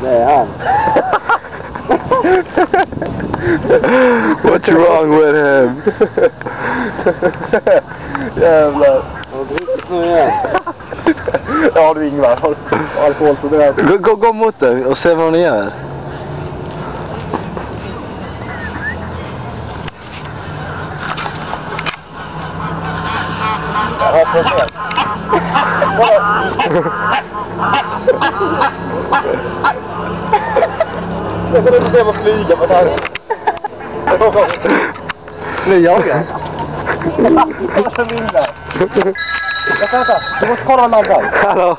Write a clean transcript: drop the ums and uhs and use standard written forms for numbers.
Det är han. What's wrong with him? Jävlar. Nu igen. Ja du Ingvar, har alkoholproblem. Gå mot den och se vad ni gör. Ja, precis. Jag kan inte se vad flyga på det här. Nu jagar. Jag kan inte. Du måste kolla den där. Hallå.